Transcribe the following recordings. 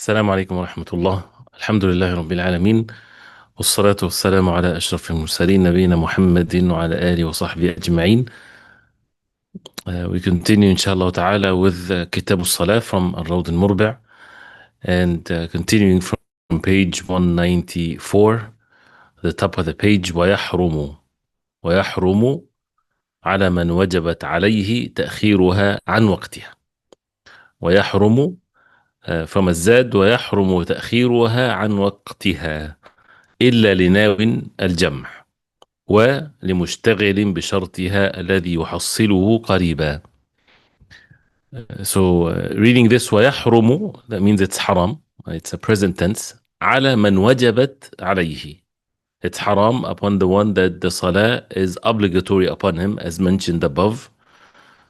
السلام عليكم ورحمة الله. الحمد لله رب العالمين، والصلاة والسلام على أشرف المرسلين نبينا محمد وعلى آله وصحبه أجمعين. We continue inshallah ta'ala with Kitab al-Salah from al-Murbi, and continuing from page 194, the top of the page. ويحرم على من وجبت عليه تأخيرها عن وقتها. ويحرم from الزاد ويحرم تأخيرها عن وقتها إلا لناو الجمع ولمشتغل بشرطها الذي يحصله قريبا. So reading this ويحرم, that means it's haram, it's a present tense. على من وجبت عليه, it's haram upon the one that the salah is obligatory upon him, as mentioned above.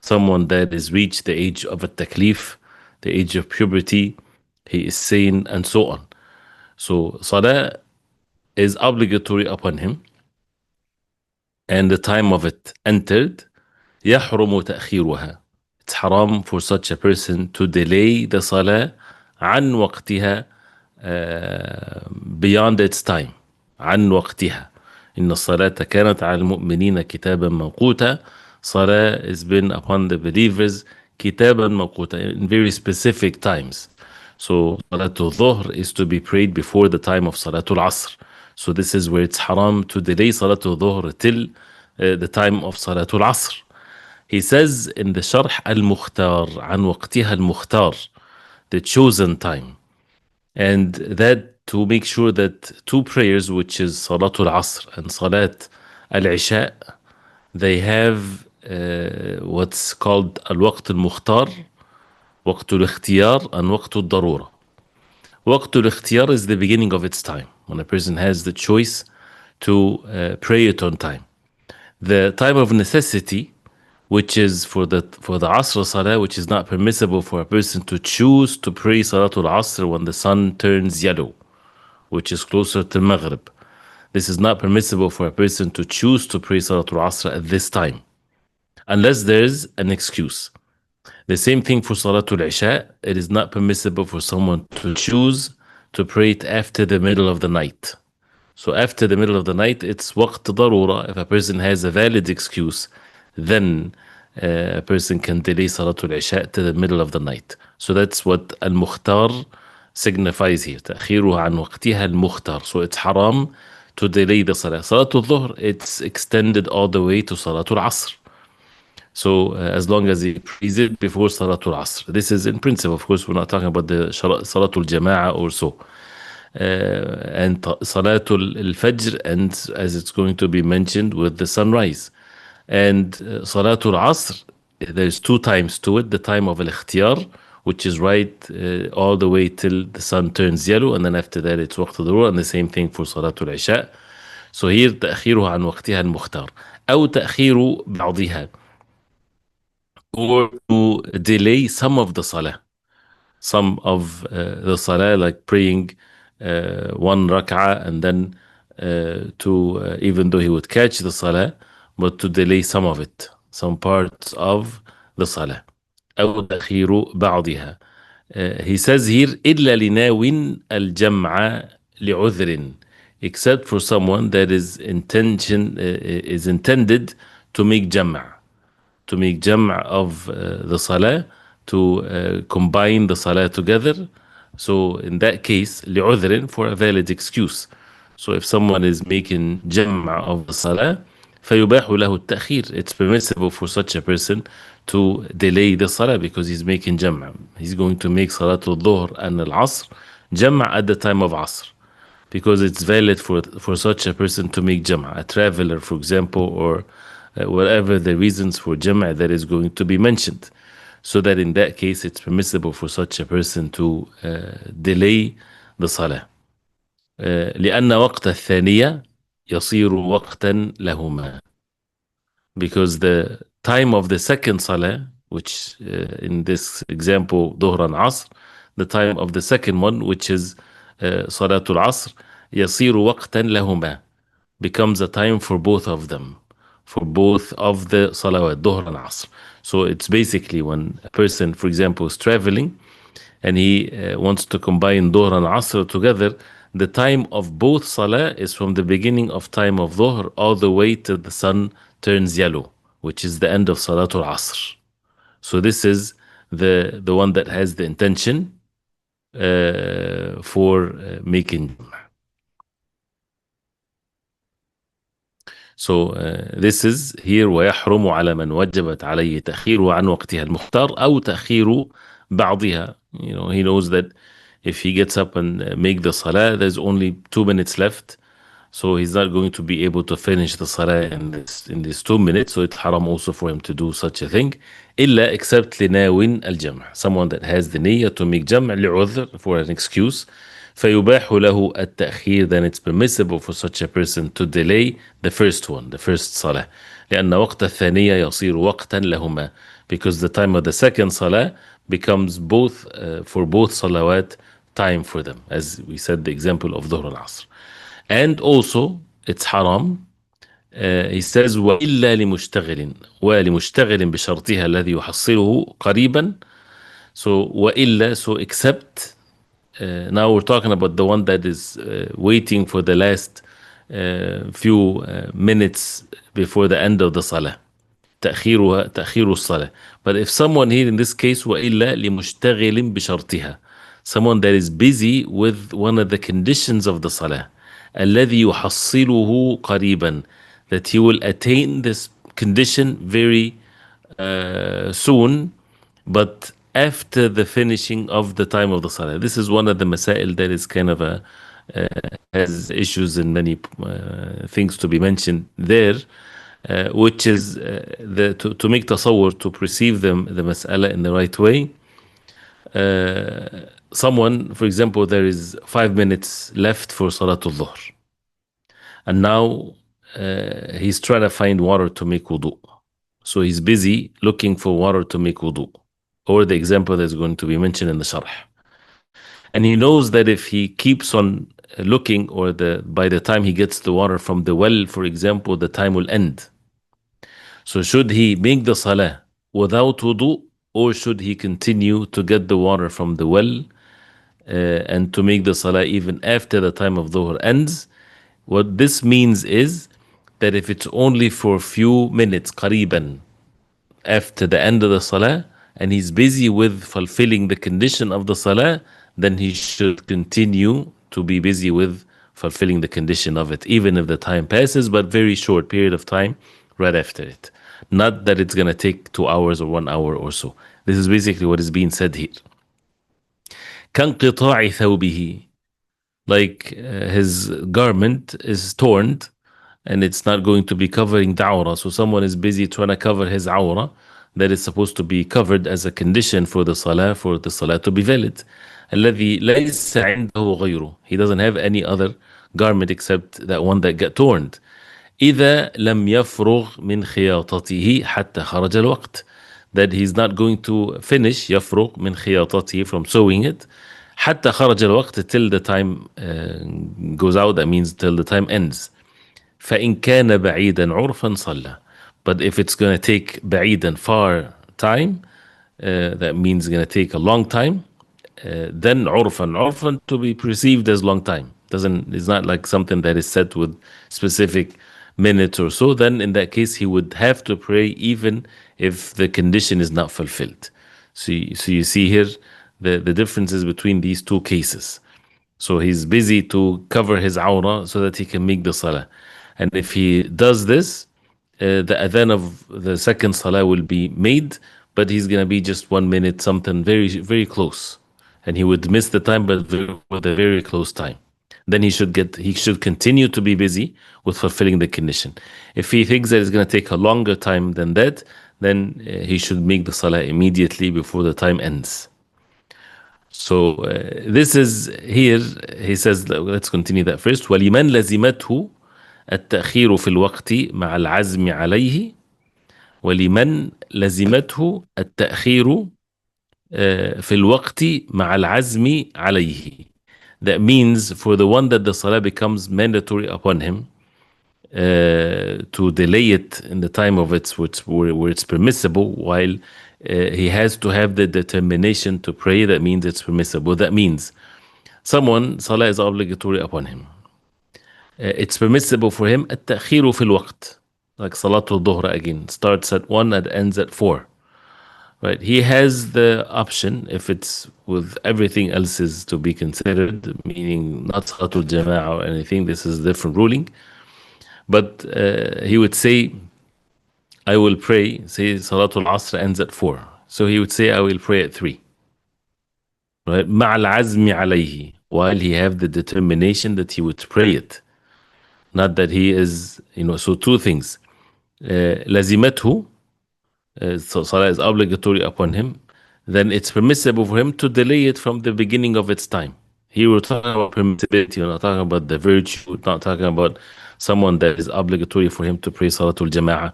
Someone that has reached the age of a taklif, the age of puberty, he is sane, and so on. So salah is obligatory upon him, and the time of it entered. يحرم تأخيرها, it's haram for such a person to delay the salah عن وقتها, beyond its time. عن وقتها. إن الصلاة كانت على المؤمنين كتابا موقوتا. Salah has been upon the believers كتابا موقوتا, in very specific times. So Salatul Dhuhr is to be prayed before the time of Salatul Asr. So this is where it's haram to delay Salatul Dhuhr till the time of Salatul Asr. He says in the Sharh al-Mukhtar, عن وقتها المختار, the chosen time. And that to make sure that two prayers, which is Salatul Asr and Salat al-Isha, they have what's called al-Waqt al-Mukhtar, وقت الاختيار, and وقت الضرورة. وقت الاختيار is the beginning of its time, when a person has the choice to pray it on time. The time of necessity, which is for the Asr Salah, which is not permissible for a person to choose to pray Salatul Asr when the sun turns yellow, which is closer to Maghrib. This is not permissible for a person to choose to pray Salatul Asr at this time, unless there's an excuse. The same thing for Salatul Isha. It is not permissible for someone to choose to pray it after the middle of the night. So after the middle of the night, it's waqt darura. If a person has a valid excuse, then a person can delay Salatul Isha to the middle of the night. So that's what al-Mukhtar signifies here. تأخيرها عن وقتها المختار. So it's haram to delay the Salah. Salatul Dhuhr, it's extended all the way to Salatul Asr. So as long as he prays it before Salatul Asr. This is in principle. Of course, we're not talking about the Salatul Jama'ah or so. And Salatul Al-Fajr, and as it's going to be mentioned, with the sunrise. And Salatul Asr, there's two times to it. The time of Al-Ikhtiyar, which is right all the way till the sun turns yellow, and then after that it's Waqt al-Dhuhr, and the same thing for Salatul Isha. So here تأخيرها عن وقتها المختار أو تأخير بعضها, or to delay some of the salah, some of the salah, like praying one rak'ah, and then even though he would catch the salah, but to delay some of it, some parts of the salah. أو تأخير بعضها. He says here إلا لناو الجمع لعذر, except for someone that is intended to make jam'a, of the salah, to combine the salah together. So in that case, لعذر, for a valid excuse. So if someone is making jam'a of the salah, فيباح له التأخير, it's permissible for such a person to delay the salah because he's making jam'a. He's going to make Salatul Dhuhr and Al-Asr jam'a at the time of Asr, because it's valid for such a person to make jam'a. A traveler, for example, or whatever the reasons for jam'a that is going to be mentioned. So that in that case, it's permissible for such a person to delay the salah. لأن وقت الثانية يصير وقتا لهما, because the time of the second salah, which in this example Dhuhr and Asr, the time of the second one, which is Salatul Asr, يصير وقتا لهما, becomes a time for both of them, for both of the salawat, Dhuhr and Asr. So it's basically when a person, for example, is traveling and he wants to combine Dhuhr and Asr together, the time of both Salah is from the beginning of time of Dhuhr all the way till the sun turns yellow, which is the end of Salatul Asr. So this is the one that has the intention for making. So this is here ويحرم على من وجبت عليه تأخيره عن وقتها المختار أو تأخير بعضها. He knows that if he gets up and make the salah, there's only 2 minutes left. So he's not going to be able to finish the salah in these 2 minutes. So it's haram also for him to do such a thing. إلا except لناوٍ الجمع. Someone that has the niyyah to make جمع لعذر, for an excuse. فيباح له التأخير, then it's permissible for such a person to delay the first one, the first salah. لأن وقت الثانية يصير وقتا لهما, because the time of the second salah becomes both for both salawat time for them, as we said the example of Dhuhr al-Asr. And also it's haram, he says وإلا لمشتغل ولمشتغل بشرطها الذي يحصله قريبا. So وإلا, so except, now we're talking about the one that is waiting for the last few minutes before the end of the salah, تأخير الصلاة. But if someone here in this case وإلا لمشتغل بشرطها, someone that is busy with one of the conditions of the salah, الذي يحصله قريبا, that he will attain this condition very soon, but after the finishing of the time of the salah. This is one of the masail that is kind of has issues and many things to be mentioned there, which is to make tasawwur, to perceive the mas'ala in the right way. Someone, for example, there is 5 minutes left for Salatul Dhuhr, and now he's trying to find water to make wudu. So he's busy looking for water to make wudu, or the example that's going to be mentioned in the sharh. And he knows that if he keeps on looking, or by the time he gets the water from the well, for example, the time will end. So should he make the salah without wudu, or should he continue to get the water from the well and to make the salah even after the time of dhuhr ends? What this means is that if it's only for a few minutes, qariban, after the end of the salah, and he's busy with fulfilling the condition of the salah, then he should continue to be busy with fulfilling the condition of it, even if the time passes, but very short period of time right after it. Not that it's going to take 2 hours or 1 hour or so. This is basically what is being said here. كانقطاع ثوبه, like his garment is torn and it's not going to be covering the awrah. So someone is busy trying to cover his awrah that is supposed to be covered as a condition for the salah to be valid. الذي ليس عنده غيره, he doesn't have any other garment except that one that got torn. إذا لم يفرغ من خياطته حتى خرج الوقت, that he's not going to finish يفرغ من خياطته, from sewing it, حتى خرج الوقت, till the time goes out, that means till the time ends. فإن كان بعيدا عرفا صلى, but if it's going to take بعيدا, far time, that means it's going to take a long time, then عرفا to be perceived as long time, it's not like something that is set with specific minutes or so. Then in that case he would have to pray even if the condition is not fulfilled. So you see here the differences between these two cases. So he's busy to cover his awrah so that he can make the salah, and if he does this, the adhan of the second salah will be made, but he's going to be just 1 minute something, very, very close, and he would miss the time, but with a very close time. Then he should continue to be busy with fulfilling the condition. If he thinks that it's going to take a longer time than that, then he should make the salah immediately before the time ends. So this is here, he says, let's continue that first. وَلِمَنْ لَزِمَتْهُ التأخير في الوقت مع العزم عليه ولمن لزمته التأخير في الوقت مع العزم عليه. That means for the one that the salah becomes mandatory upon him, to delay it in the time of its where it's permissible, while he has to have the determination to pray. That means it's permissible. That means someone, salah is obligatory upon him. It's permissible for him التأخير في الوقت. Like Salatul Dhuhr again, starts at 1 and ends at 4. Right? He has the option, if it's with everything else is to be considered, meaning not Salatul Jama'ah or anything, this is a different ruling. But he would say, I will pray, say Salatul Asr ends at 4. So he would say, I will pray at 3. Right? مع العزم عليه, while he have the determination that he would pray it. Not that he is, so two things. لزمته, so salah is obligatory upon him, then it's permissible for him to delay it from the beginning of its time. Here we're talking about permissibility, we're not talking about the virtue, we're not talking about someone that is obligatory for him to pray Salatul Jama'ah.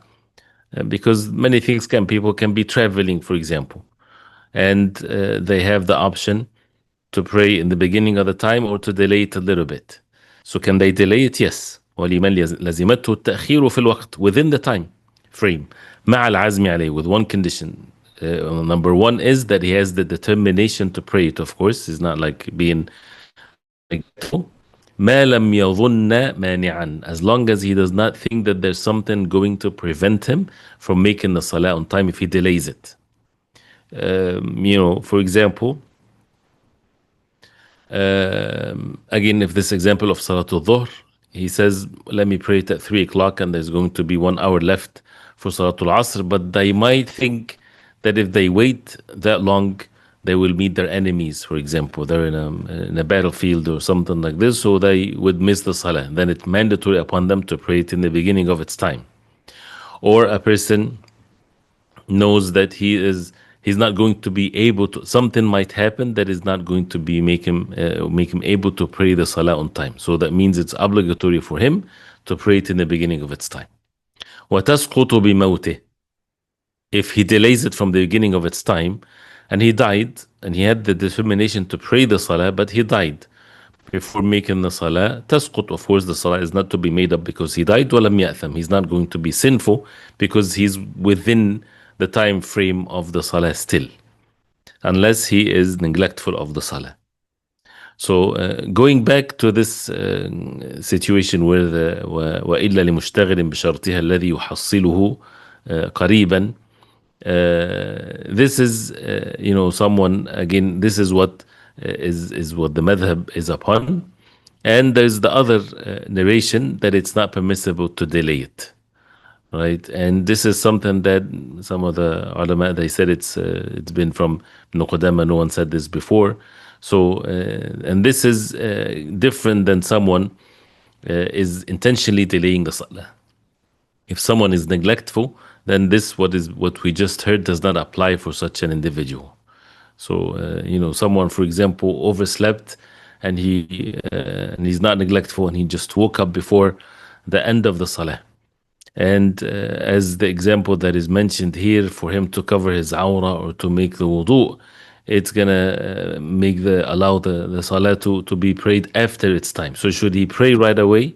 Because many things people can be traveling, for example, and they have the option to pray in the beginning of the time or to delay it a little bit. So can they delay it? Yes. ولمن لزمته التأخير في الوقت, within the time frame, مع العزم عليه, with one condition. Number one is that he has the determination to pray it, of course. He's not like being ما لم يظن مانعا, as long as he does not think that there's something going to prevent him from making the salah on time if he delays it. For example, again, if this example of Salatul Dhuhr, he says, let me pray it at 3 o'clock and there's going to be 1 hour left for Salatul Asr, but they might think that if they wait that long, they will meet their enemies, for example. They're in a battlefield or something like this, so they would miss the Salah. Then it's mandatory upon them to pray it in the beginning of its time. Or a person knows that he's not going to be able to, something might happen that is not going to be make him able to pray the salah on time. So that means it's obligatory for him to pray it in the beginning of its time. وَتَسْقُطُ بِمَوْتِهِ, if he delays it from the beginning of its time and he died and he had the determination to pray the salah, but he died before making the salah, تسقط, of course the salah is not to be made up because he died. وَلَمْ يَأْثَمْ, he's not going to be sinful because he's within the time frame of the salah still, unless he is neglectful of the salah. So going back to this situation where the وإلا لمشتغل بشرطها الذي يحصله قريبا, this is someone, again, this is what is what the madhab is upon, and there's the other narration that it's not permissible to delay it. Right, and this is something that some of the ulama, they said it's been from Ibn Qudama. No one said this before. So, and this is different than someone is intentionally delaying the salah. If someone is neglectful, then what we just heard does not apply for such an individual. So, someone, for example, overslept and he's not neglectful and he just woke up before the end of the salah. And as the example that is mentioned here, for him to cover his awrah or to make the wudu, it's gonna allow the salah to be prayed after its time. So should he pray right away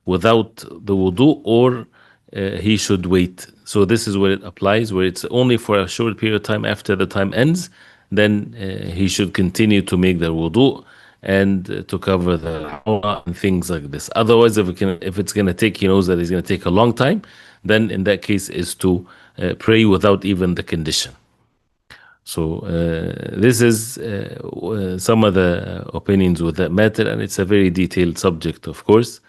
without the wudu, or he should wait? So this is where it applies, where it's only for a short period of time after the time ends, then he should continue to make the wudu and to cover the awrah and things like this. Otherwise, if it's going to take, he knows that it's going to take a long time, then in that case is to pray without even the condition. So this is some of the opinions with that matter, and it's a very detailed subject, of course.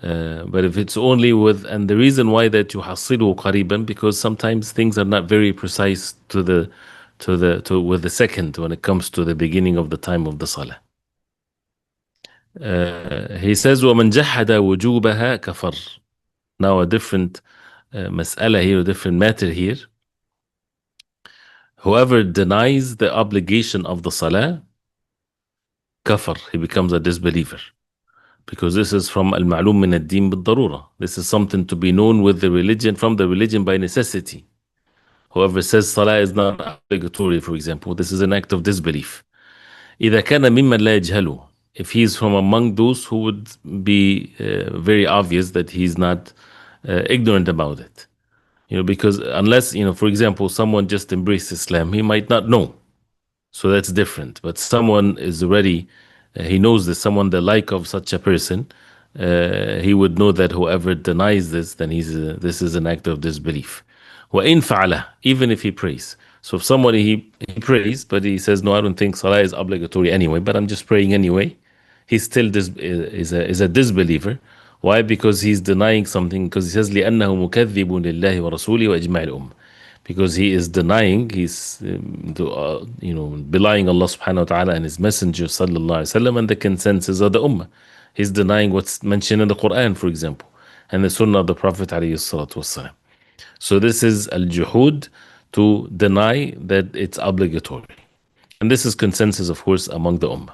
But if it's only and the reason why that يحصله قريبا, because sometimes things are not very precise with the second when it comes to the beginning of the time of the salah. He says وَمَنْ جَحَدَ وُجُوبَهَا كَفَرْ. Now a different mas'ala here, a different matter here. Whoever denies the obligation of the salah, kafar, he becomes a disbeliever. Because this is from al-ma'lum min ad-din bil-darura. This is something to be known with the religion, from the religion by necessity. Whoever says salah is not obligatory, for example, this is an act of disbelief. إذا كان ممن لا يجهله, if he's from among those who would be very obvious that he's not ignorant about it. Because unless, for example, someone just embraced Islam, he might not know. So that's different. But someone is already, he knows that someone the like of such a person, he would know that whoever denies this, then this is an act of disbelief. وَإِن فَعَلَهُ, even if he prays. So if somebody, he prays, but he says, no, I don't think Salah is obligatory anyway, but I'm just praying anyway. He still is a disbeliever. Why? Because he's denying something. Because he says, لِأَنَّهُ مُكَذِّبٌ لِلَّهِ وَرَسُولِهِ وَإِجْمَعِ الْأُمَّةِ, because he is denying, he's belying Allah subhanahu wa ta'ala and his messenger sallallahu alaihi wasallam and the consensus of the ummah. He's denying what's mentioned in the Quran, for example, and the sunnah of the Prophet alayhi salatu wasalam. So this is al-juhud, to deny that it's obligatory. And this is consensus, of course, among the ummah.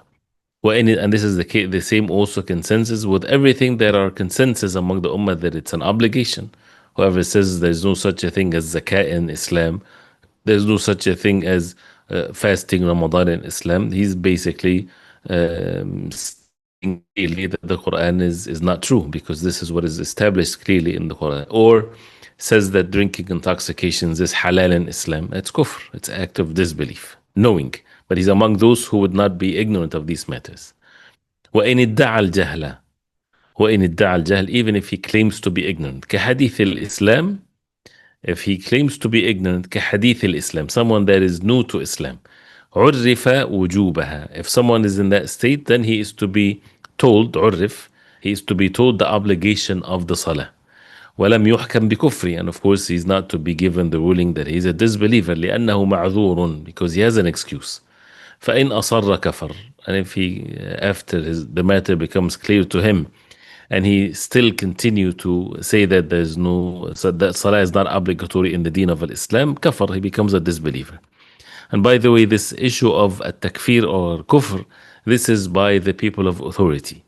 And this is the same also consensus with everything that are consensus among the ummah, that it's an obligation. Whoever says there's no such a thing as zakah in Islam, there's no such a thing as fasting Ramadan in Islam, he's basically saying clearly that the Quran is not true, because this is what is established clearly in the Quran. Or says that drinking intoxications is halal in Islam. It's kufr, it's act of disbelief, knowing. But he's among those who would not be ignorant of these matters. وَإِنِ ادَّعَى الْجَهْلَ وَإِنِ ادَّعَى الْجَهْلَ, even if he claims to be ignorant. كَحَدِيثِ الْإِسْلَامِ, if he claims to be ignorant. كَحَدِيثِ الْإِسْلَامِ, someone that is new to Islam. عُرِّفَ وُجُوبَهَا, if someone is in that state, then he is to be told, عُرِّف, he is to be told the obligation of the salah. ولم يحكم بكفر, and of course he's not to be given the ruling that he's a disbeliever, لأنه معذور, because he has an excuse. فإن أصر كفر, and if he, after the matter becomes clear to him, and he still continue to say that that salah is not obligatory in the deen of Islam, kafar, he becomes a disbeliever. And by the way, this issue of a takfir or kufr, this is by the people of authority.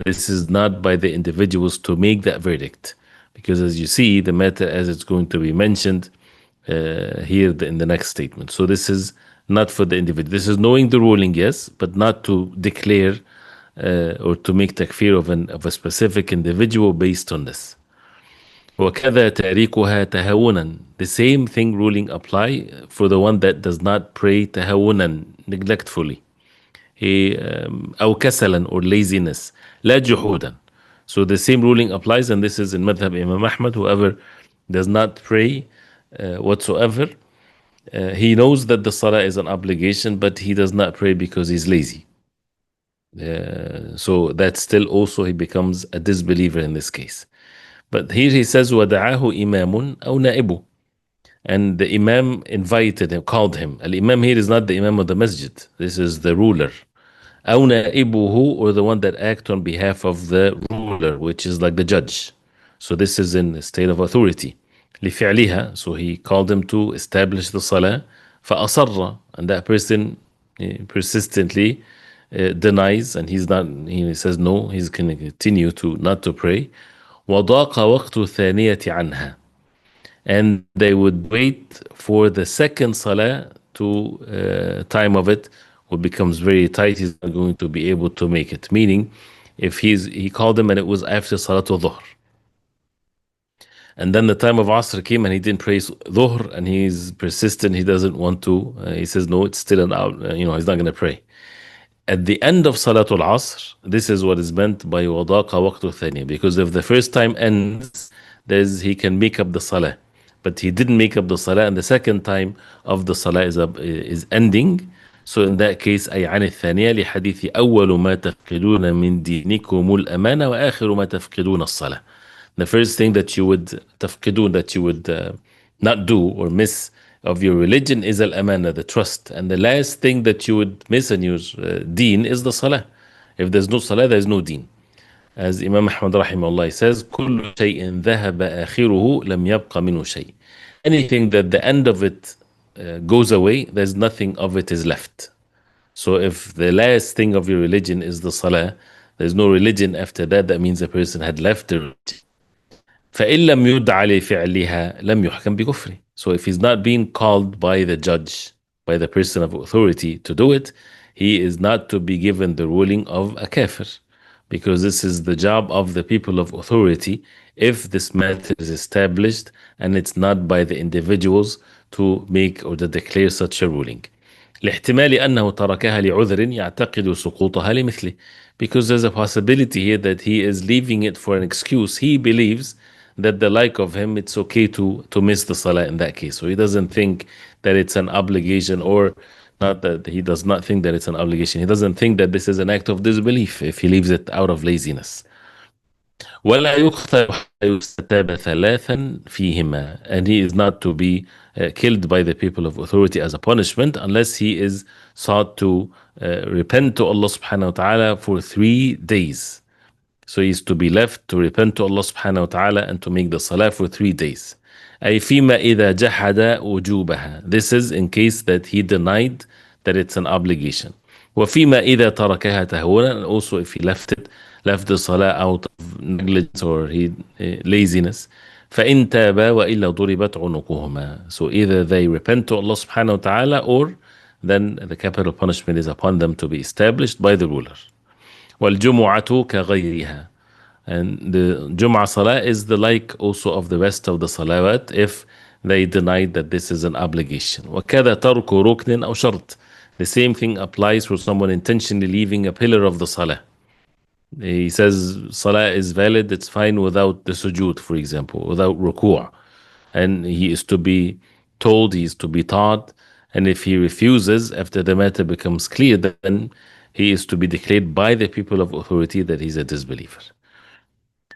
This is not by the individuals to make that verdict. Because as you see, the matter as it's going to be mentioned here in the next statement. So this is not for the individual. This is knowing the ruling, yes, but not to declare or to make takfir of a specific individual based on this. وَكَذَا تَارِكُهَا تَهَوُنًا, the same thing ruling apply for the one that does not pray تَهَوُنًا, neglectfully. أو كسلا, or laziness. لا جحودا. So the same ruling applies, and this is in Madhab Imam Ahmad. Whoever does not pray whatsoever, he knows that the salah is an obligation, but he does not pray because he's lazy. So that still also he becomes a disbeliever in this case. But here he says, وَدَعَاهُ إِمَامٌ أَوْ نَائِبُ, and the imam invited him, called him. Al-imam here is not the imam of the masjid. This is the ruler. أَوْ نَائِبُهُ, or the one that act on behalf of the ruler, which is like the judge. So this is in a state of authority. لِفِعْلِهَا, so he called him to establish the salah. فَأَصَرَّ, and that person persistently denies, and he says no, he's going to continue to not to pray. وَضَاقَ وَقْتُ الثَّانِيَةِ عَنْهَا, and they would wait for the second salah to time of it would becomes very tight. He's not going to be able to make it. Meaning, if he called him and it was after Salatul Dhuhr, and then the time of Asr came and he didn't pray Dhuhr, and he's persistent, he doesn't want to. He says no, it's still an out. He's not going to pray. At the end of Salatul Asr, this is what is meant by وَضَاقَ وَقْتُ الثَّانِيَةِ, because if the first time ends, he can make up the salah. But he didn't make up the salah, and the second time of the salah is ending. So in that case, أي عن الثانية لحديث أول ما تفقدون من دينكم الأمانة وآخر ما تفقدون الصلاة. The first thing that you would تفقدون, that you would not do or miss of your religion is al-amana, the trust. And the last thing that you would miss in your deen is the salah. If there's no salah, there's no deen. As Imam Ahmad rahimahullah says, كل شيء ذهب آخره لم يبق منه شيء. Anything that the end of it goes away, there's nothing of it is left. So if the last thing of your religion is the salah, there's no religion after that, that means a person had left the religion. فإن لم يدع لفعلها لم يحكم بكفره. So if he's not being called by the judge, by the person of authority to do it, he is not to be given the ruling of a kafir. because this is the job of the people of authority if this matter is established and it's not by the individuals to make or to declare such a ruling. لاحتمال أنه تركها لعذر يعتقد سقوطها لمثله, because there's a possibility here that he is leaving it for an excuse. He believes that the like of him, it's okay to miss the salah in that case. So he doesn't think that it's an obligation, or not that he does not think that it's an obligation. He doesn't think that this is an act of disbelief if he leaves it out of laziness. ولا يقتل حتى يستتاب ثلاثا فيهما, and he is not to be killed by the people of authority as a punishment unless he is sought to repent to Allah subhanahu wa ta'ala for 3 days. So he is to be left to repent to Allah subhanahu wa ta'ala and to make the salah for 3 days. أي فيما إذا جحد وجوبها. This is in case that he denied that it's an obligation. وفيما إذا تركها تهونا, and also if he left the salah out of negligence or laziness. فإن تابا وإلا ضربت عنقهما. So either they repent to Allah subhanahu wa ta'ala, or then the capital punishment is upon them to be established by the ruler. والجمعة كغيرها. And the Jum'ah Salah is the like also of the rest of the Salawat if they denied that this is an obligation. وكذا ترك ركن أو شرط. The same thing applies for someone intentionally leaving a pillar of the Salah. He says Salah is valid, it's fine without the sujood, for example, without ruku'. And he is to be told, he is to be taught. And if he refuses, after the matter becomes clear, then he is to be declared by the people of authority that he's a disbeliever.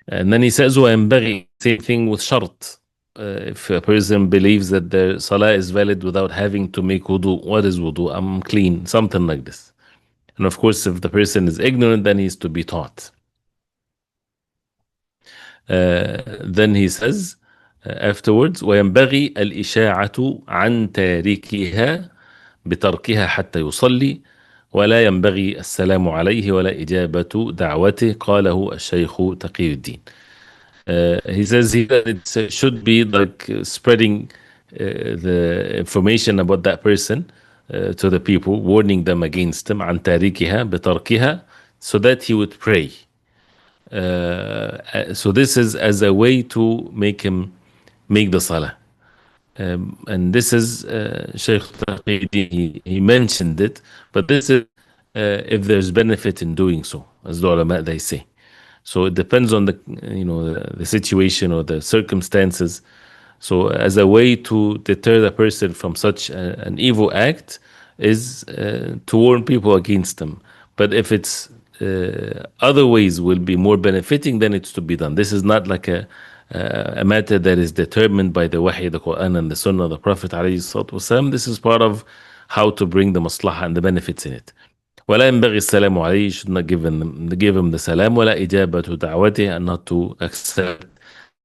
And then he says, وَيَنْبَغِي, same thing with shart. If a person believes that their salah is valid without having to make wudu, what is wudu? I'm clean, something like this. And of course, if the person is ignorant, then he is to be taught. Then he says afterwards, وَيَنْبَغِي الْإِشَاعَةُ عَنْ تَارِكِهَا بتركها حتى يصلي ولا ينبغي السلام عليه ولا إجابة دعوته قاله الشيخ تقي الدين. He says here that it should be like spreading the information about that person to the people, warning them against him, عن تاركها بتركها, so that he would pray. So this is as a way to make him make the salah. And this is Sheikh Taqi, he mentioned it, but this is if there's benefit in doing so, as the ulama they say. So it depends on the situation or the circumstances. So as a way to deter the person from such an evil act is to warn people against them. But if it's other ways will be more benefiting, then it's to be done. This is not like a matter that is determined by the Wahy, the Quran, and the Sunnah of the Prophet ﷺ. This is part of how to bring the maslahah and the benefits in it. ولا ينبغي السلام عليه, should not give him the salam, ولا إجابة دعوته, and not to accept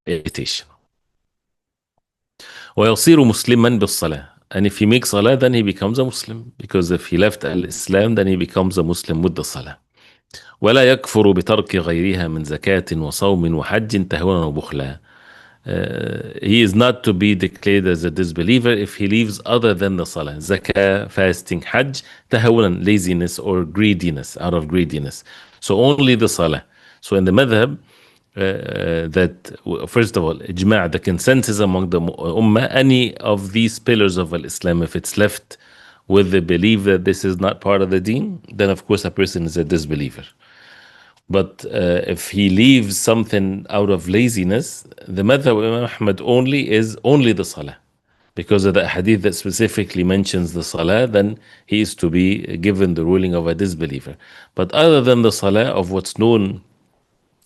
invitation. ويصير مسلما بالصلاة, and if he makes salah, then he becomes a Muslim, because if he left al-Islam, then he becomes a Muslim with the salah. ولا يكفر بترك غيرها من زكاة وصوم وحج تهونا وبخلا. He is not to be declared as a disbeliever if he leaves other than the salah, zakah, fasting, hajj, tahawunan, laziness or greediness, out of greediness. So only the salah. So in the madhab, that first of all, ijma', the consensus among the ummah, any of these pillars of al-Islam, if it's left with the belief that this is not part of the deen, then of course a person is a disbeliever. But if he leaves something out of laziness, the madhab of Imam Ahmad is only the salah. Because of the hadith that specifically mentions the salah, then he is to be given the ruling of a disbeliever. But other than the salah, of what's known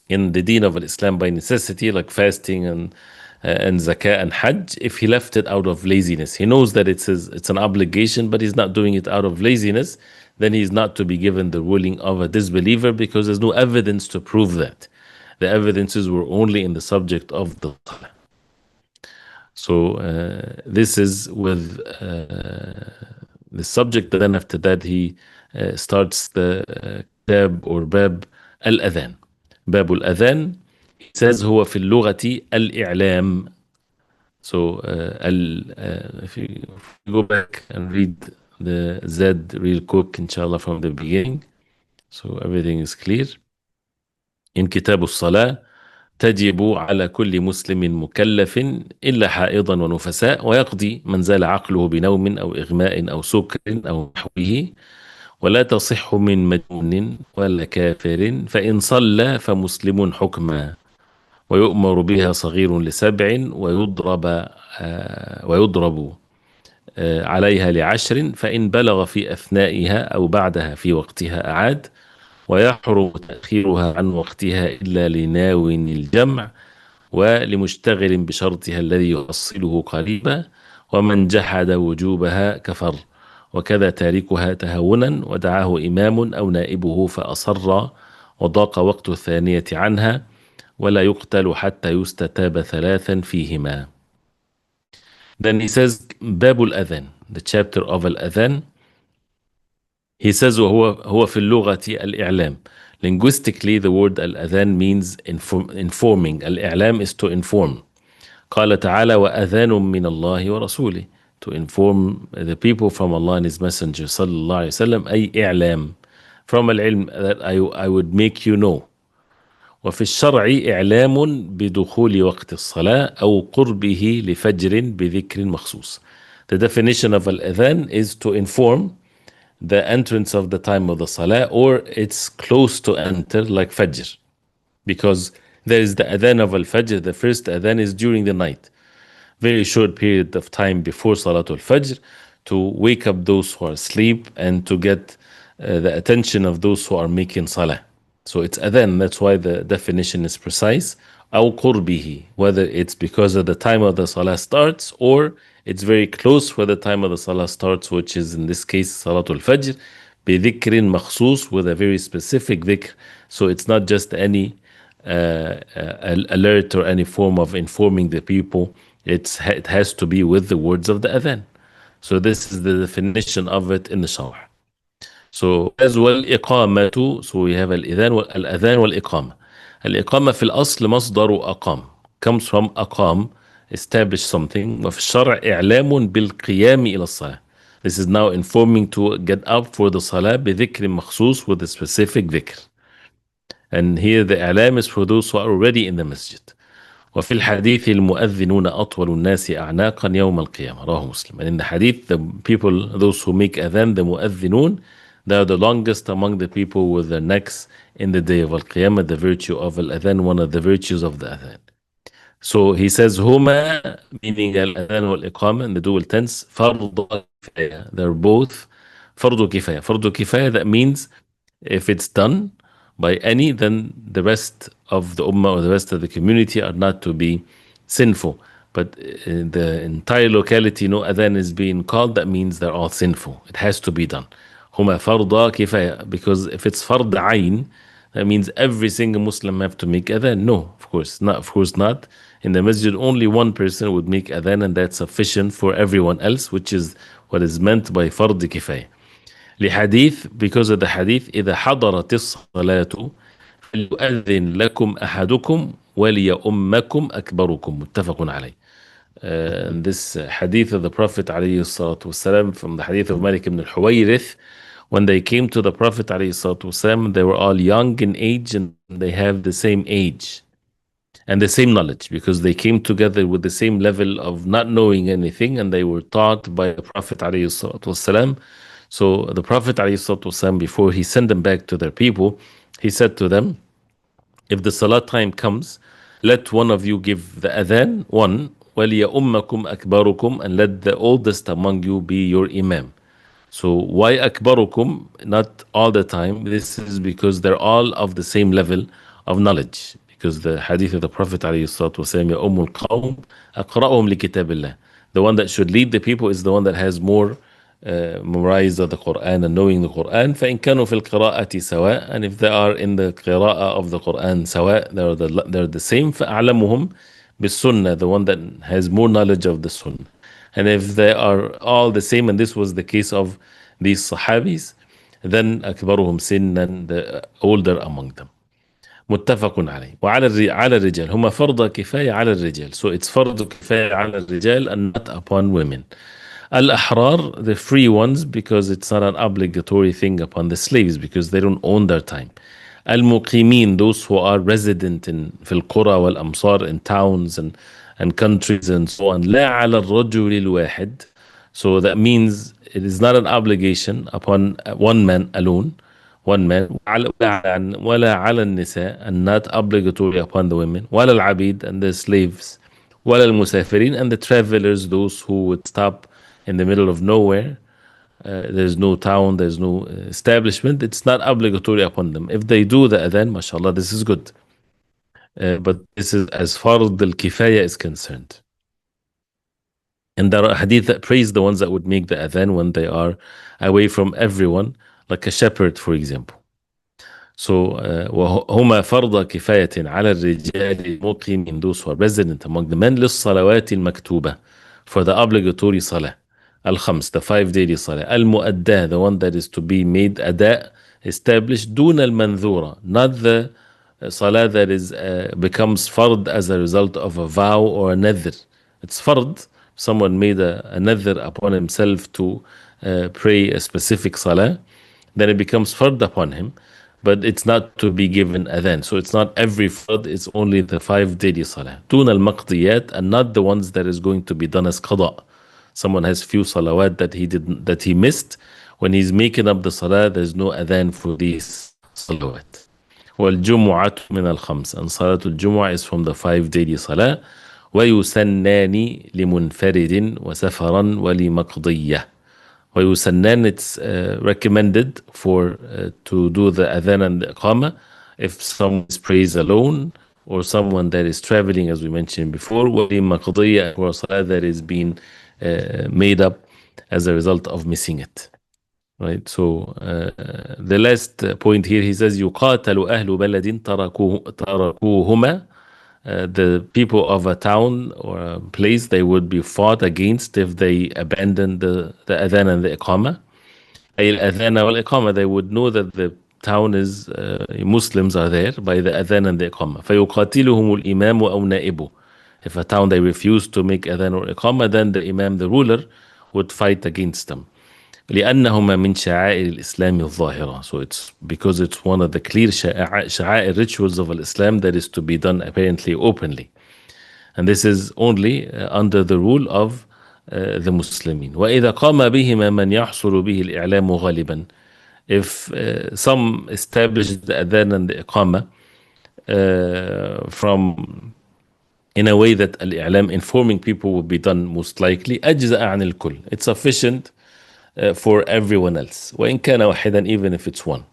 in the deen of Islam by necessity, like fasting and zakah and hajj, if he left it out of laziness, he knows that it's an obligation, but he's not doing it out of laziness, then he is not to be given the ruling of a disbeliever, because there's no evidence to prove that. The evidences were only in the subject of the salah. So this is with the subject. Then after that he starts the kitab or bab al-adhan. باب الأذان, he says هو في اللغة الإعلام. So if you go back and read the Z real quick, inshallah, from the beginning, so everything is clear. in كتاب الصلاة تجب على كل مسلم مكلف إلا حائضا ونفساء ويقضي من زال عقله بنوم أو إغماء أو سكر أو نحوه ولا تصح من مجنون ولا كافر فإن صلى فمسلم حكما ويؤمر بها صغير لسبع ويضرب عليها لعشر فإن بلغ في أثنائها أو بعدها في وقتها أعاد ويحرم تأخيرها عن وقتها إلا لناو الجمع ولمشتغل بشرطها الذي يؤصله قريبا ومن جحد وجوبها كفر وكذا تاركها تهونا ودعاه إمام أو نائبه فأصر وضاق وقت الثانية عنها ولا يقتل حتى يستتاب ثلاثا فيهما. Then he says باب الأذان, the chapter of الأذان. He says هو في اللغة الإعلام. Linguistically the word الأذان means informing. الإعلام is to inform. قال تعالى وأذان من الله ورسوله, to inform the people from Allah and His Messenger صلى الله عليه وسلم, أي إعلام from العلم that I would make you know. وفي الشرع إعلام بدخول وقت الصلاة أو قربه لفجر بذكر مخصوص. The definition of الأذان is to inform the entrance of the time of the salah or it's close to enter like Fajr. Because there is the adhan of al-Fajr, the first adhan is during the night. Very short period of time before Salatul Fajr to wake up those who are asleep and to get the attention of those who are making salah. So it's adhan, that's why the definition is precise. أو قربه, whether it's because of the time of the salah starts or it's very close where the time of the salah starts, which is in this case Salatul Fajr, بذكر مخصوص, with a very specific dhikr. So it's not just any alert or any form of informing the people. It has to be with the words of the adhan. So this is the definition of it in the Sharh. So as well إقامة, so we have الأذان والإقامة. الإقامة في الأصل مصدر أقام, comes from أقام, establish something. وفي الشرع إعلام بالقيام إلى الصلاة. This is now informing to get up for the salah بذكر مخصوص, with a specific dhikr. And here the إعلام is for those who are already in the masjid. وفي الحديث المؤذنون أطول الناس أعناقا يوم القيامة رواه مسلم. And in the hadith, the people, those who make adhan, the mu'adhinun, they are the longest among the people with their necks in the day of al-Qiyamah, the virtue of al-adhan, one of the virtues of the adhan. So he says huma, meaning al-adhan wal-iqama in the dual tense, fardu kifaya. They're both fardu kifaya. Fardu kifaya, that means if it's done by any, then the rest of the ummah or the rest of the community are not to be sinful. But in the entire locality, no adhan is being called, that means they're all sinful. It has to be done. Huma farda kifaya. Because if it's fard ayn, that means every single Muslim have to make adhan. No, of course not. Of course not. In the masjid, only one person would make adhan, and that's sufficient for everyone else, which is what is meant by fard kifaya. لحديث, because of the hadith, إذا حضرت الصلاة فليؤذن لكم أحدكم وليؤمكم أكبركم متفق عليه. This hadith of the Prophet عليه الصلاة والسلام, from the hadith of Malik ibn al-Huwayrith, when they came to the Prophet عليه الصلاة والسلام, they were all young in age and they have the same age and the same knowledge, because they came together with the same level of not knowing anything, and they were taught by the Prophet عليه الصلاة والسلام. So the Prophet ﷺ, before he sent them back to their people, he said to them, if the salat time comes, let one of you give the adhan, one, وَلِيَأُمَّكُمْ أَكْبَرُكُمْ, and let the oldest among you be your imam. So why أكبركم? Not all the time. This is because they're all of the same level of knowledge. Because the hadith of the Prophet ﷺ, يَأُمُّ الْقَوْمِ أَقْرَأُهُمْ لِكِتَابِ اللَّهِ. The one that should lead the people is the one that has more memorized of the Quran and knowing the Quran. فإن كانوا في القراءة سواء, and if they are in the قراءة of the Quran سواء, they're the same. فأعلمهم بالسنة, the one that has more knowledge of the Sunnah. And if they are all the same, and this was the case of these Sahabis, then أكبرهم سنا, the older among them. متفق عليه. على الرجال هما فرض كفاية على الرجال. So it's فرض كفاية على الرجال and not upon women. Al-Ahrar, the free ones, because it's not an obligatory thing upon the slaves, because they don't own their time. المقيمين, those who are resident in في القرى والأمصار, in towns and countries and so on. لا على الرجل الواحد. So that means it is not an obligation upon one man alone, one man. ولا على النساء, and not obligatory upon the women. ولا العبيد, and the slaves. ولا المسافرين, and the travelers, those who would stop in the middle of nowhere. There's no town, there's no establishment. It's not obligatory upon them. If they do the adhan, mashallah, this is good. But this is as far as the kifaya is concerned. And there are hadith that praise the ones that would make the adhan when they are away from everyone, like a shepherd, for example. So, وهما فرض كفاية على الرجال المقيمين, those who are resident among the men, للصلوات المكتوبة, for the obligatory salah, الخمس, the 5 daily salah, المؤداة, the one that is to be made أداء, established, دون المنذورة, not the salah that is becomes fard as a result of a vow or a nadhr. It's fard. Someone made a nadhr upon himself to pray a specific salah, then it becomes fard upon him, but it's not to be given adhan. So it's not every fard, it's only the 5 daily salah. دون المقضيات, and not the ones that is going to be done as qada. Someone has few salawat that he missed. When he's making up the salah, there's no adhan for these salawat. والجمعة من الخمس, and صلاة الجمعة is from the 5 daily salah. ويسنان لمنفرد وسفرا ولمقضية. ويسنان, it's recommended for to do the adhan and the iqama if someone prays alone or someone that is traveling, as we mentioned before. ولمقضية, for a salah that is being made up as a result of missing it. Right, so the last point here, he says يقاتل أهل بلد تركوهما. The people of a town or a place, they would be fought against if they abandon the adhan and the iqama. أي الأذان والإقامة, they would know that the town is Muslims are there by the adhan and the iqama. فيقاتلهم الإمام أو نائبه. If a town they refuse to make adhan or iqama, then the imam, the ruler, would fight against them. لأنهما من شعائر الإسلام الظاهرة. So it's because it's one of the clear شعائر rituals of Islam that is to be done apparently openly. And this is only under the rule of the Muslimin. وإذا قام بهما من يحصل به الإعلام غالبا. If some establish the adhan and the iqama from in a way that al-i'lam, informing people, will be done most likely, أجزأ عن الكل. It's sufficient for everyone else. وإن كان واحدا, even if it's one.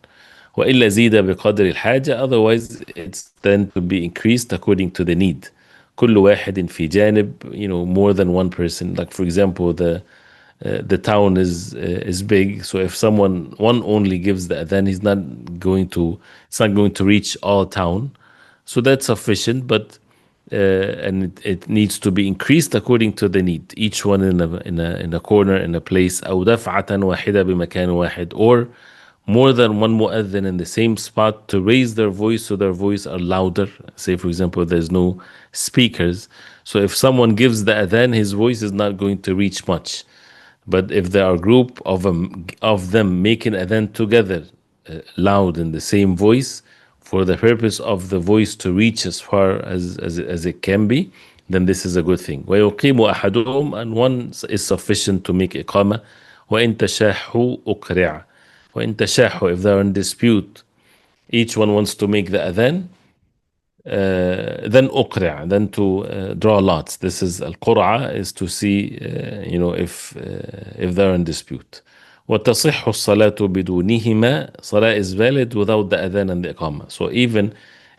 وإلا زيد بقدر الحاجة, otherwise it's then to be increased according to the need. كل واحد في جانب, more than one person. Like for example, the town is big, so if one only gives the adhan, it's not going to reach all town. So that's sufficient, but and it needs to be increased according to the need. Each one in a corner, in a place. أو دفعة واحدة بمكان واحد, or more than one mu'adhin in the same spot to raise their voice so their voice are louder. Say for example, there's no speakers, so if someone gives the adhan, his voice is not going to reach much. But if there are a group of them making adhan together, loud in the same voice, for the purpose of the voice to reach as far as it can be, then this is a good thing. ويقيم أحدهم, and one is sufficient to make إقامة. وإن تشاحوا أقرع. وإن تشاحوا, if they are in dispute, each one wants to make the adhan, then أقرع, then to draw lots. This is al-qur'a, is to see if they're in dispute. وتصح الصلاة بدونهما, salah is valid without the adhan and the iqamah. So even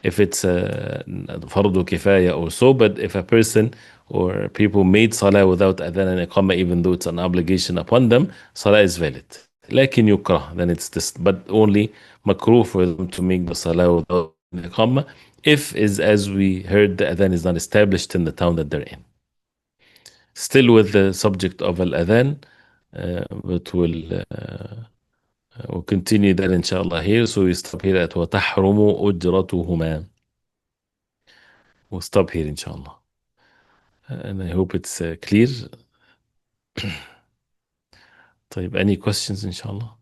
if it's fardu kifaya or so, but if a person or people made salah without adhan and iqamah, even though it's an obligation upon them, salah is valid. لكن يكره, then it's this, but only makruh for them to make the salah without the iqamah, if is, as we heard, the adhan is not established in the town that they're in. Still with the subject of al-adhan, but we'll continue that inshallah here. So we stop here at وَتَحْرُمُ أُجْرَتُهُمَا. We'll stop here inshallah. And I hope it's clear. طيب, any questions inshallah?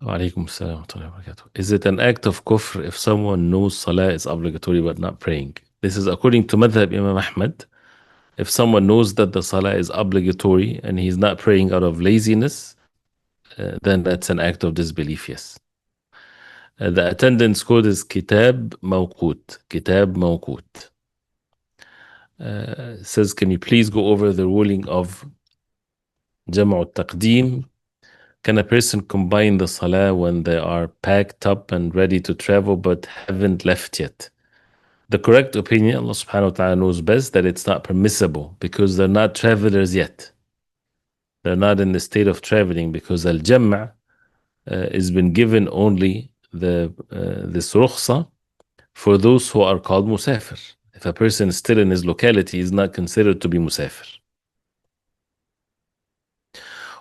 Alaikum assalam wa rahmatullahi wa barakatuh. Is it an act of kufr if someone knows salah is obligatory but not praying? This is according to Madhab Imam Ahmad. If someone knows that the salah is obligatory and he's not praying out of laziness, then that's an act of disbelief, yes. The attendance code is Kitab Mawqut. Kitab Mawqut. Says, can you please go over the ruling of Jam'u Taqdeem? Can a person combine the salah when they are packed up and ready to travel but haven't left yet? The correct opinion, Allah subhanahu wa ta'ala knows best, that it's not permissible because they're not travelers yet. They're not in the state of traveling because al-jam' has been given only this rukhsa for those who are called musafir. If a person is still in his locality, he is not considered to be musafir.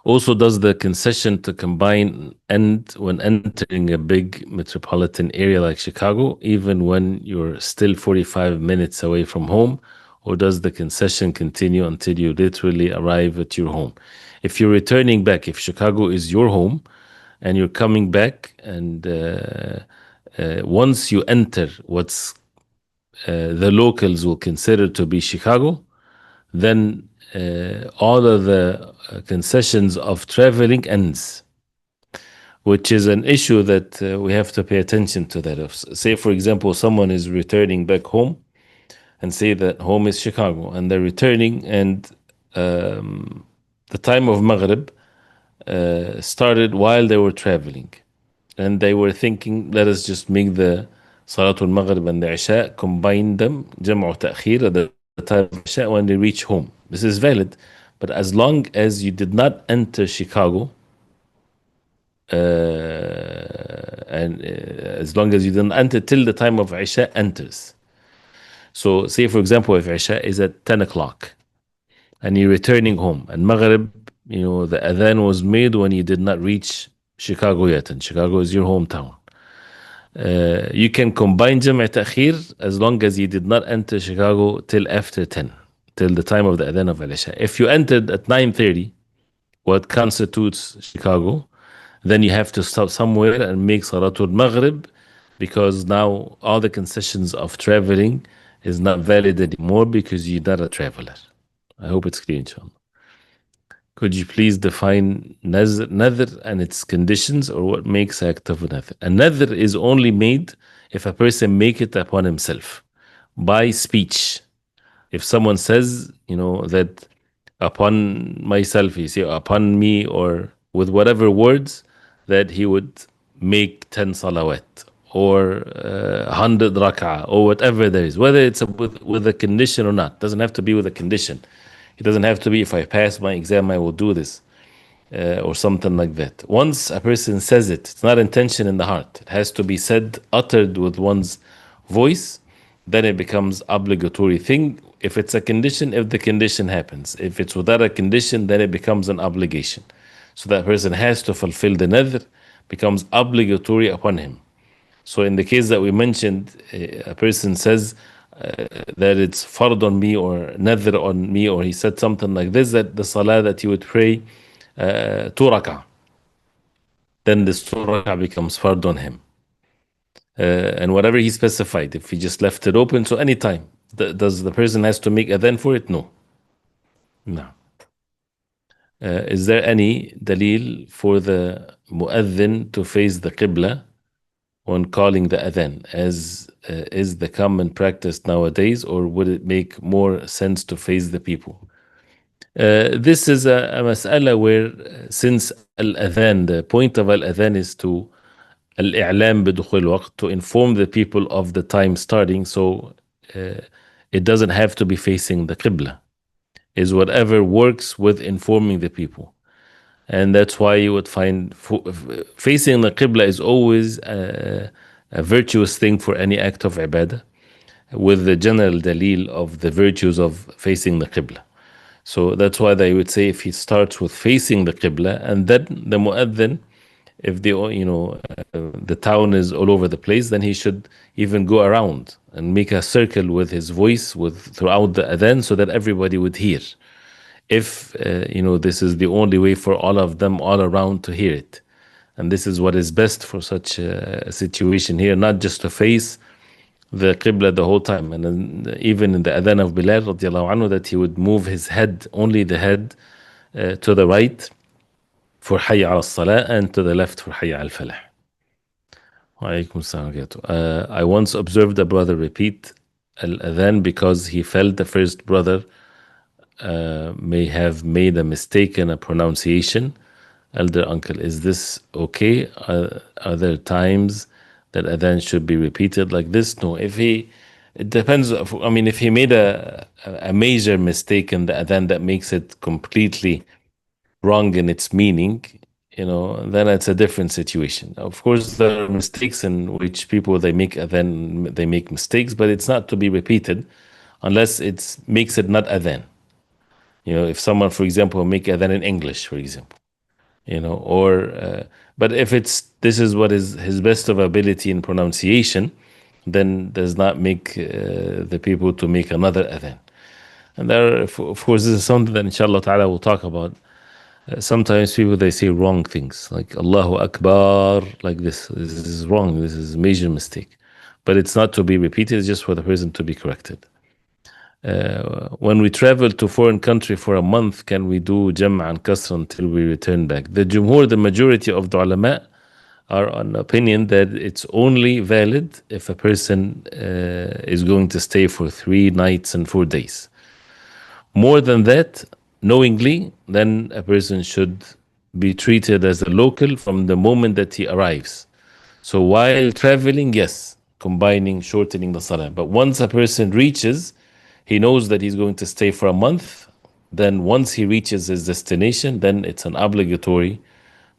Also, does the concession to combine end when entering a big metropolitan area like Chicago, even when you're still 45 minutes away from home, or does the concession continue until you literally arrive at your home? If you're returning back, if Chicago is your home and you're coming back, and once you enter what's the locals will consider to be Chicago, then all of the concessions of traveling ends, which is an issue that we have to pay attention to. That, if, say for example, someone is returning back home, and say that home is Chicago, and they're returning, and the time of Maghrib started while they were traveling, and they were thinking, let us just make the Salatul Maghrib and the Isha, combine them, Jam'u Ta'khir at the time of Isha when they reach home. This is valid, but as long as you did not enter Chicago, and as long as you didn't enter till the time of Isha enters. So say for example, if Isha is at 10 o'clock and you're returning home, and Maghrib, the adhan was made when you did not reach Chicago yet, and Chicago is your hometown. You can combine Jam'a Ta'khir as long as you did not enter Chicago till after 10, till the time of the adhan of Al-Isha. If you entered at 9:30, what constitutes Chicago, then you have to stop somewhere and make Salatul Maghrib, because now all the concessions of traveling is not valid anymore because you're not a traveler. I hope it's clear, inshallah. Could you please define nadhr and its conditions, or what makes act of nadhr? A nadhr is only made if a person make it upon himself by speech. If someone says, that upon myself, you say upon me, or with whatever words, that he would make 10 salawat or 100 rak'ah or whatever there is, whether it's with a condition or not. Doesn't have to be with a condition. It doesn't have to be, if I pass my exam, I will do this, or something like that. Once a person says it, it's not intention in the heart. It has to be said, uttered with one's voice. Then it becomes obligatory thing. If it's a condition, if the condition happens. If it's without a condition, then it becomes an obligation. So that person has to fulfill the nadhr, becomes obligatory upon him. So in the case that we mentioned, a person says that it's fard on me or nadhr on me, or he said something like this, that the salah that he would pray 2 rak'ah, then this 2 rak'ah becomes fard on him. And whatever he specified, if he just left it open, so anytime, does the person has to make adhan for it? No. No. Is there any dalil for the mu'adhin to face the qibla when calling the adhan, as is the common practice nowadays, or would it make more sense to face the people? This is a mas'ala where, since al-adhan, the point of al-adhan is to al-i'lam bidukhul waqt, to inform the people of the time starting, so it doesn't have to be facing the qibla. Is whatever works with informing the people. And that's why you would find facing the qibla is always a virtuous thing for any act of ibadah, with the general dalil of the virtues of facing the qibla. So that's why they would say, if he starts with facing the qibla, and then the mu'adhin, if the town is all over the place, then he should even go around and make a circle with his voice throughout the adhan, so that everybody would hear. If this is the only way for all of them all around to hear it. And this is what is best for such a situation here, not just to face the Qibla the whole time. And then even in the Adhan of Bilal radiallahu anhu, that he would move his head, only the head, to the right for Hayya al Salah and to the left for Hayya al Falah. Wa alaikum assalam wa barakatuh. I once observed a brother repeat al Adhan because he felt the first brother may have made a mistake in a pronunciation. Elder uncle, is this okay? Are there times that adhan should be repeated like this? No, it depends. I mean, if he made a major mistake in the adhan that makes it completely wrong in its meaning, then it's a different situation. Of course, there are mistakes in which people they make adhan, they make mistakes, but it's not to be repeated unless it makes it not adhan. If someone, for example, make adhan in English, for example, or but if this is what is his best of ability in pronunciation, then does not make the people to make another adhan. And there, of course, this is something that inshallah ta'ala we'll talk about. Sometimes people they say wrong things like Allahu Akbar, like this. This is wrong. This is a major mistake, but it's not to be repeated. It's just for the person to be corrected. When we travel to foreign country for a month, can we do jam' and kasr until we return back? The jumhur, the majority of the ulama, are on opinion that it's only valid if a person is going to stay for 3 nights and 4 days. More than that, knowingly, then a person should be treated as a local from the moment that he arrives. So while traveling, yes, shortening the salah. But once a person reaches, he knows that he's going to stay for a month. Then once he reaches his destination, then it's an obligatory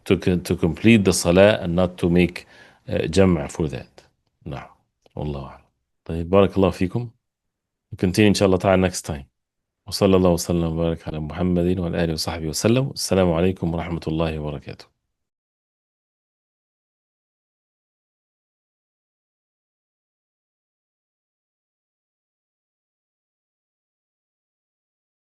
to complete the salah and not to make jam'a for that. نعم. والله أعلم. طيب بارك الله فيكم. We'll continue inshallah ta'ala next time. وصلى الله وسلم وبارك على محمد وعلى آله وصحبه وسلم. السلام عليكم ورحمة الله وبركاته.